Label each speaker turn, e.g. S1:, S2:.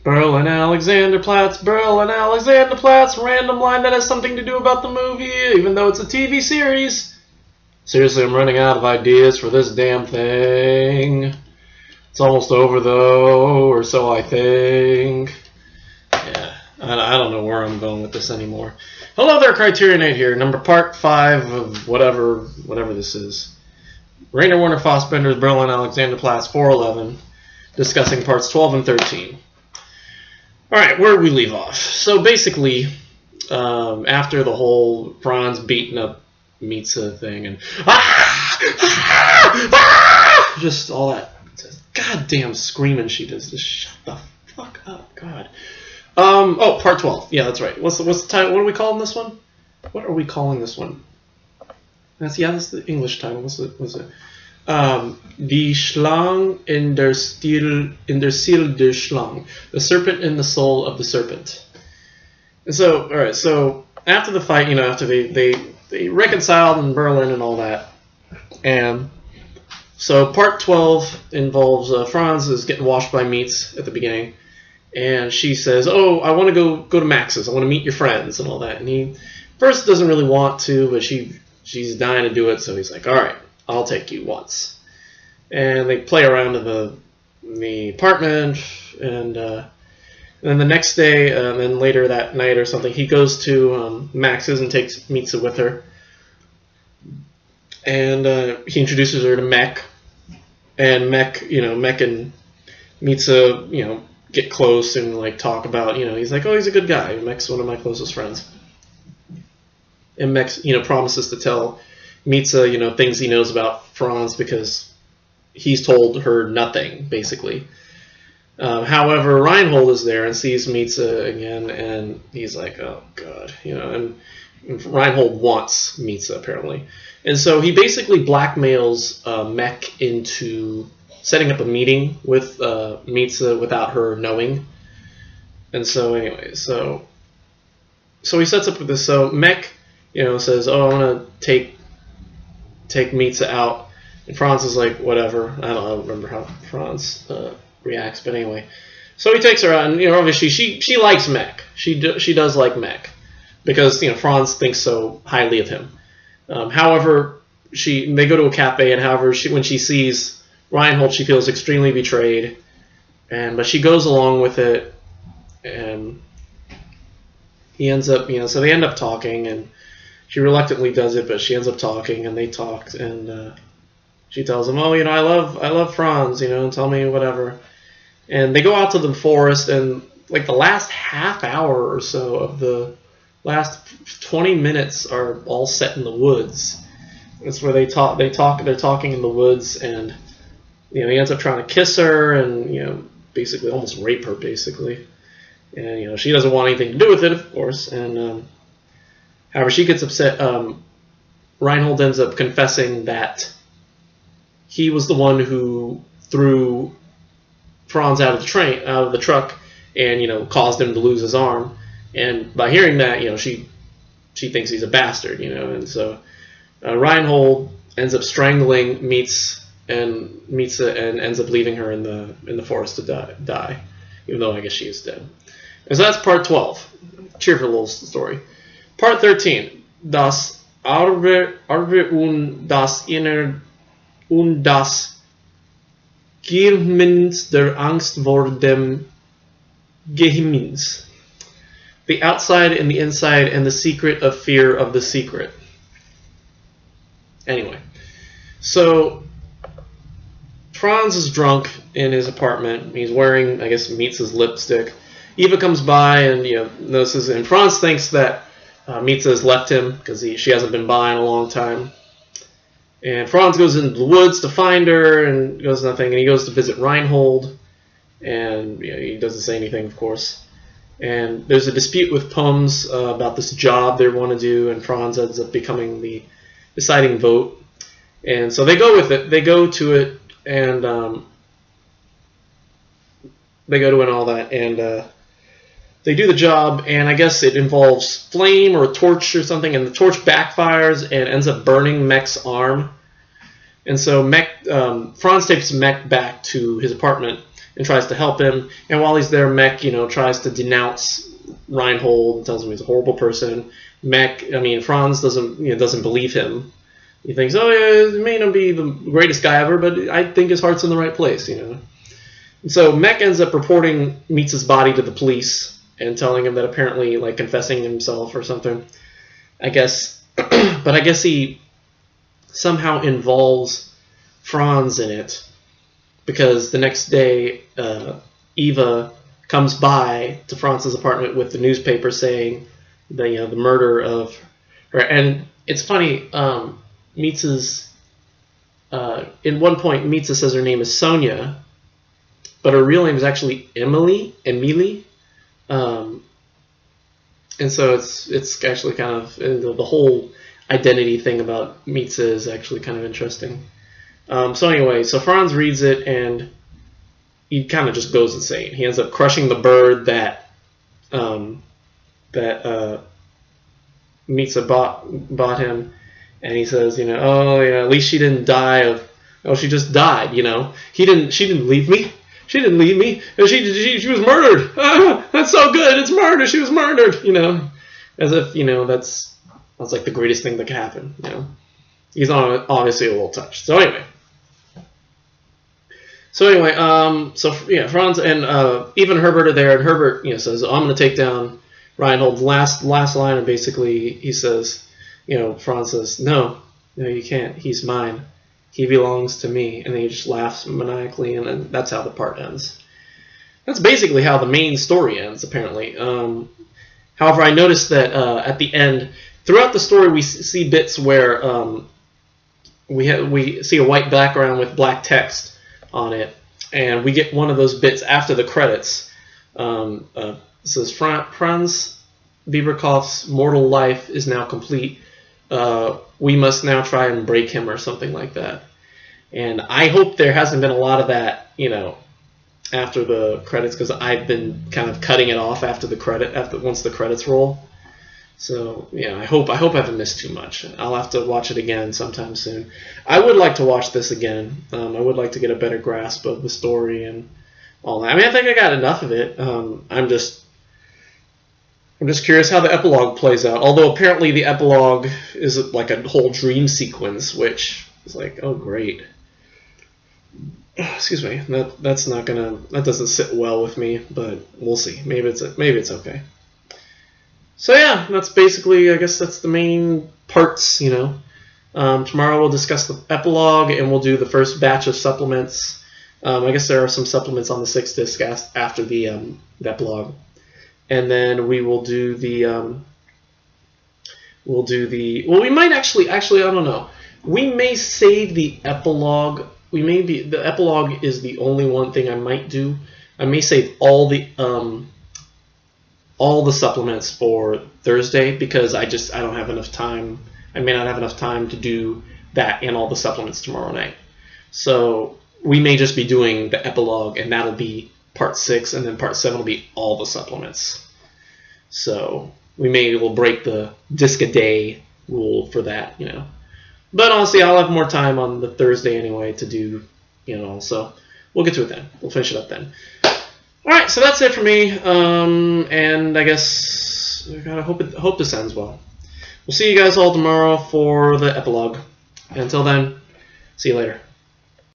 S1: Berlin Alexanderplatz, Berlin Alexanderplatz, random line that has something to do about the movie, even though it's a TV series. Seriously, I'm running out of ideas for this damn thing. It's almost over though, or so I think. Yeah, I don't know where I'm going with this anymore. Hello there, CriterioNate here, part 5 of whatever this is. Rainer Werner Fassbender's Berlin Alexanderplatz 411, discussing parts 12 and 13. Alright, where did we leave off? So basically, after the whole Franz beating up Mieze thing and just all that goddamn screaming she does, just shut the fuck up, God. Oh, part 12. Yeah, that's right. What's the title? What are we calling this one? What are we calling this one? That's the English title. What's it? Die Schlange in der Ziel der Schlange, the serpent in the soul of the serpent. And so, all right. So after the fight, after they reconciled in Berlin and all that, and so part 12 involves Franz is getting washed by Mieze at the beginning, and she says, "Oh, I want to go to Max's. I want to meet your friends and all that." And he first doesn't really want to, but she's dying to do it, so he's like, "All right, I'll take you once." And they play around in the apartment, and then the next day, and then later that night or something, he goes to Max's and takes Mieze with her, and he introduces her to Mech, and Mech and Mieze, get close and like talk about, he's like, "Oh, he's a good guy. Mech's one of my closest friends," and Mech, promises to tell Mieze, things he knows about Franz because he's told her nothing, basically. However, Reinhold is there and sees Mieze again, and he's like, "Oh God," and Reinhold wants Mieze apparently, and so he basically blackmails Mech into setting up a meeting with Mieze without her knowing. And so anyway, so he sets up with this. So Mech, says, "Oh, I want to take Mieze out." And Franz is like, "Whatever." I don't remember how Franz reacts, but anyway. So he takes her out, and obviously she likes Mech. She does like Mech because Franz thinks so highly of him. However, they go to a cafe, and however when she sees Reinhold, she feels extremely betrayed, but she goes along with it, and he ends up, so they end up talking, and she reluctantly does it, but she ends up talking, and they talked, and she tells him, "Oh, I love Franz, tell me whatever," and they go out to the forest, and like the last half hour or so of the last 20 minutes are all set in the woods. It's where they're talking in the woods, and he ends up trying to kiss her and, basically almost rape her, basically. And, she doesn't want anything to do with it, of course. And, however, she gets upset. Reinhold ends up confessing that he was the one who threw Franz out of the truck, and, caused him to lose his arm. And by hearing that, she thinks he's a bastard, and so Reinhold ends up strangling Mieze and ends up leaving her in the forest to die, even though I guess she is dead. And so that's part 12. Cheerful little story. Part 13. Das Arve und das Inner und das Geheimnis der Angst vor dem Geheimnis. The outside and the inside and the secret of fear of the secret. Anyway, so Franz is drunk in his apartment. He's wearing, I guess, Mieze's lipstick. Eva comes by and notices, and Franz thinks that Mieze has left him because she hasn't been by in a long time. And Franz goes into the woods to find her, and goes nothing. And he goes to visit Reinhold, and he doesn't say anything, of course. And there's a dispute with Pums about this job they want to do, and Franz ends up becoming the deciding vote. And so they go with it. They go to it. And they go to it and all that, and they do the job, and I guess it involves flame or a torch or something, and the torch backfires and ends up burning Mech's arm. And so Franz takes Mech back to his apartment, and tries to help him. And while he's there, Mech, tries to denounce Reinhold and tells him he's a horrible person. Franz doesn't believe him. He thinks, oh yeah, he may not be the greatest guy ever, but I think his heart's in the right place, And so Mech ends up reporting Mietz's body to the police and telling him that apparently, like, confessing himself or something, I guess. But I guess he somehow involves Franz in it, because the next day Eva comes by to Franz's apartment with the newspaper saying the murder of her. And it's funny, Mietz's in one point Mietze says her name is Sonia, but her real name is actually Emily. And so it's actually kind of the whole identity thing about Mietze is actually kind of interesting. So anyway, so Franz reads it and he kind of just goes insane. He ends up crushing the bird that Mietze bought him, and he says, oh yeah, at least she didn't die of. Oh, she just died. She didn't leave me. She didn't leave me. She was murdered. That's so good. It's murder. She was murdered. As if that's like the greatest thing that could happen. He's obviously a little touched. So anyway, Franz and even Herbert are there, and Herbert says, I'm going to take down Reinhold. Last line, and basically he says, Franz says, no, you can't. He's mine. He belongs to me. And then he just laughs maniacally, and then that's how the part ends. That's basically how the main story ends, apparently. However, I noticed that at the end, throughout the story, we see bits where we see a white background with black text on it, and we get one of those bits after the credits. It says, Franz Bieberkoff's mortal life is now complete. We must now try and break him, or something like that. And I hope there hasn't been a lot of that, after the credits, because I've been kind of cutting it off after once the credits roll. So I hope I haven't missed too much. I'll have to watch it again sometime soon. I would like to watch this again. I would like to get a better grasp of the story and all that. I think I got enough of it. I'm just curious how the epilogue plays out. Although apparently the epilogue is like a whole dream sequence, which is like, oh great. Excuse me. That doesn't sit well with me, but we'll see. Maybe it's okay. So yeah, that's basically, I guess that's the main parts. Tomorrow we'll discuss the epilogue, and we'll do the first batch of supplements. I guess there are some supplements on the 6th disc after the epilogue. And then we will do we might actually, I don't know. We may save the epilogue. The epilogue is the only one thing I might do. I may save all the supplements for Thursday, because I don't have enough time. I may not have enough time to do that and all the supplements tomorrow night. So we may just be doing the epilogue, and that'll be part 6, and then part 7 will be all the supplements. So we'll break the disc a day rule for that, But honestly, I'll have more time on the Thursday anyway to do, so we'll get to it then. We'll finish it up then. Alright, so that's it for me, and I guess I hope this ends well. We'll see you guys all tomorrow for the epilogue. Until then, see you later.